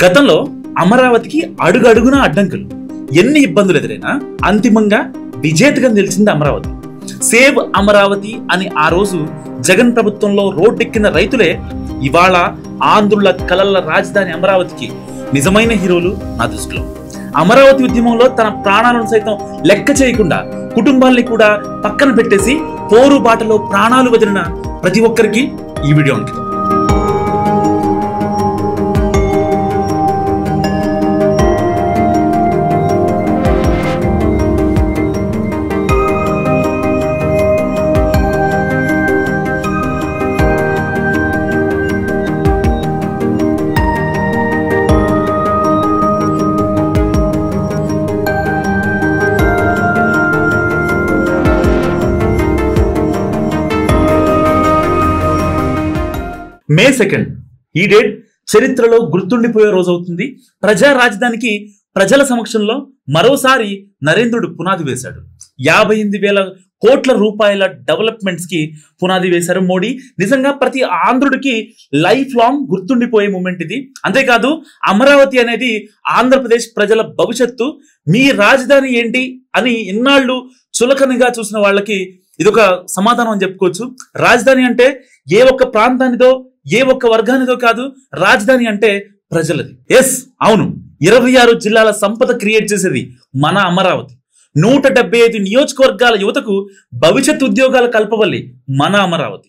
గతంలో అమరావతికి అడుగడుగున అడ్డంకులు, ఎన్ని ఇబ్బందులు ఎదురైనా అంతిమంగా విజేతగా నిలిచింది అమరావతి. సేవ్ అమరావతి అని ఆ రోజు జగన్ ప్రభుత్వంలో రోడ్డెక్కిన రైతులే ఇవాళ ఆంధ్రుల కలల రాజధాని అమరావతికి నిజమైన హీరోలు నా దృష్టిలో. అమరావతి ఉద్యమంలో తన ప్రాణాలను సైతం లెక్క చేయకుండా కుటుంబాల్ని కూడా పక్కన పెట్టేసి పోరు బాటలో ప్రాణాలు వదిలిన ప్రతి ఒక్కరికి ఈ వీడియో అంకితం. మే 2 ఈ డేట్ చరిత్రలో గుర్తుండిపోయే రోజు అవుతుంది. ప్రజా రాజధానికి ప్రజల సమక్షంలో మరోసారి నరేంద్రుడు పునాది వేశాడు. 58,000 కోట్ల రూపాయల డెవలప్మెంట్స్ కి పునాది వేశారు మోడీ. నిజంగా ప్రతి ఆంధ్రుడికి లైఫ్ లాంగ్ గుర్తుండిపోయే మూమెంట్ ఇది. అంతేకాదు అమరావతి అనేది ఆంధ్రప్రదేశ్ ప్రజల భవిష్యత్తు. మీ రాజధాని ఏంటి అని ఇన్నాళ్ళు చులకనగా చూసిన వాళ్ళకి ఇదొక సమాధానం అని చెప్పుకోవచ్చు. రాజధాని అంటే ఏ ఒక్క ప్రాంతానిదో ఏ ఒక్క వర్గానిదో కాదు, రాజధాని అంటే ప్రజలది. ఎస్, అవును, 26 జిల్లాల సంపద క్రియేట్ చేసేది మన అమరావతి. 175 నియోజకవర్గాల యువతకు భవిష్యత్ ఉద్యోగాల కల్పవల్లి మన అమరావతి.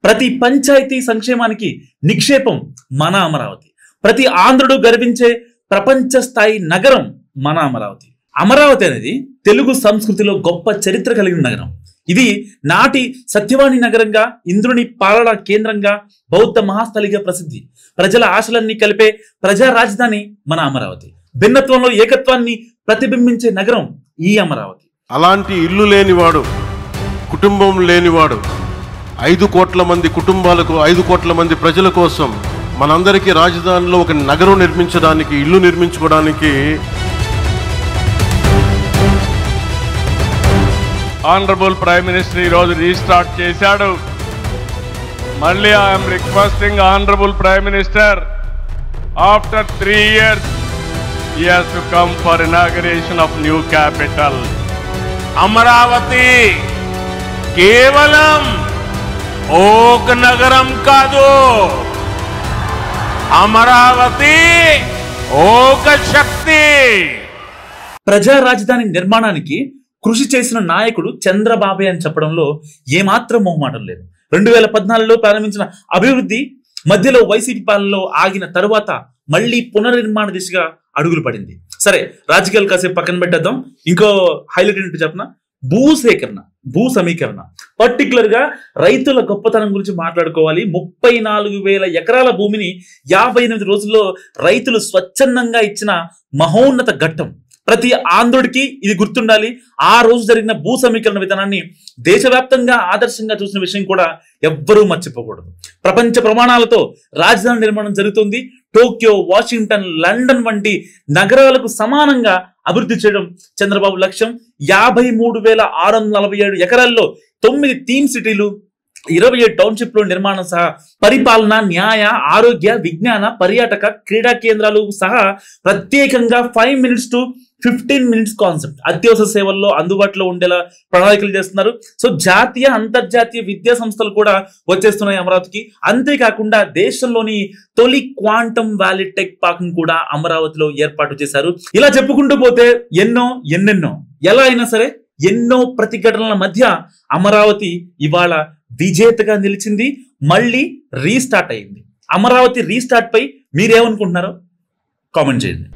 ప్రతి పంచాయతీ సంక్షేమానికి నిక్షేపం మన అమరావతి. ప్రతి ఆంధ్రుడు గర్వించే ప్రపంచ స్థాయి నగరం మన అమరావతి. అమరావతి అనేది తెలుగు సంస్కృతిలో గొప్ప చరిత్ర కలిగిన నగరం. ఇది నాటి సత్యవాణి నగరంగా, ఇంద్రుని పాలనా కేంద్రంగా, బౌద్ధ మహాస్థలిగా ప్రసిద్ధి. ప్రజల ఆశలన్నీ కలిపే ప్రజా రాజధాని మన అమరావతి. భిన్నత్వంలో ఏకత్వాన్ని ప్రతిబింబించే నగరం ఈ అమరావతి. అలాంటి ఇల్లు లేనివాడు, కుటుంబం లేనివాడు, 5 కోట్ల మంది కుటుంబాలకు, 5 కోట్ల మంది ప్రజల కోసం మనందరికీ రాజధానిలో ఒక నగరం నిర్మించడానికి, ఇల్లు నిర్మించుకోవడానికి ఆనరబుల్ ప్రైమ్ మినిస్టర్ ఈరోజు రీస్టార్ట్ చేశాడు. మళ్ళీ I'm requesting honourable prime minister, after 3 years he has to come for inauguration of new capital. Amaravati కేవలం ఒక నగరం కాదు, అమరావతి ఒక శక్తి. ప్రజా రాజధాని నిర్మాణానికి కృషి చేసిన నాయకుడు చంద్రబాబే అని చెప్పడంలో ఏమాత్రం మొహమాటం లేదు. 2014లో ప్రారంభించిన అభివృద్ధి మధ్యలో వైసీపీ పాలనలో ఆగిన తరువాత మళ్ళీ పునర్నిర్మాణ దిశగా అడుగులు పడింది. సరే, రాజకీయాలు కాసేపు పక్కన పెట్టేద్దాం. ఇంకో హైలైట్ ఏంటంటే చెప్పిన భూసేకరణ, భూ సమీకరణ, పర్టికులర్ గా రైతుల గొప్పతనం గురించి మాట్లాడుకోవాలి. 34,000 ఎకరాల భూమిని 58 రోజుల్లో రైతులు స్వచ్ఛందంగా ఇచ్చిన మహోన్నత ఘట్టం. ప్రతి ఆంధ్రుడికి ఇది గుర్తుండాలి. ఆ రోజు జరిగిన భూ సమీకరణ విధానాన్ని దేశవ్యాప్తంగా ఆదర్శంగా చూసిన విషయం కూడా ఎవ్వరూ మర్చిపోకూడదు. ప్రపంచ ప్రమాణాలతో రాజధాని నిర్మాణం జరుగుతుంది. టోక్యో, వాషింగ్టన్, లండన్ వంటి నగరాలకు సమానంగా అభివృద్ధి చేయడం చంద్రబాబు లక్ష్యం. 53,647 ఎకరాల్లో 9 థీమ్ సిటీలు, 27 టౌన్షిప్ లో నిర్మాణం సహా పరిపాలన, న్యాయ, ఆరోగ్య, విజ్ఞాన, పర్యాటక, క్రీడా కేంద్రాలు సహా ప్రత్యేకంగా 5 minutes to 15 minutes కాన్సెప్ట్ అత్యవసర సేవల్లో అందుబాటులో ఉండేలా ప్రణాళికలు చేస్తున్నారు. సో జాతీయ, అంతర్జాతీయ విద్యా సంస్థలు కూడా వచ్చేస్తున్నాయి అమరావతికి. అంతేకాకుండా దేశంలోని తొలి క్వాంటమ్ వ్యాలీ టెక్ పార్క్ కూడా అమరావతిలో ఏర్పాటు చేశారు. ఇలా చెప్పుకుంటూ పోతే ఎన్నెన్నో ఎలా అయినా సరే ఎన్నో ప్రతిఘటనల మధ్య అమరావతి ఇవాళ విజేతగా నిలిచింది. మళ్ళీ రీస్టార్ట్ అయింది. అమరావతి రీస్టార్ట్ పై మీరేమనుకుంటున్నారో కామెంట్ చేయండి.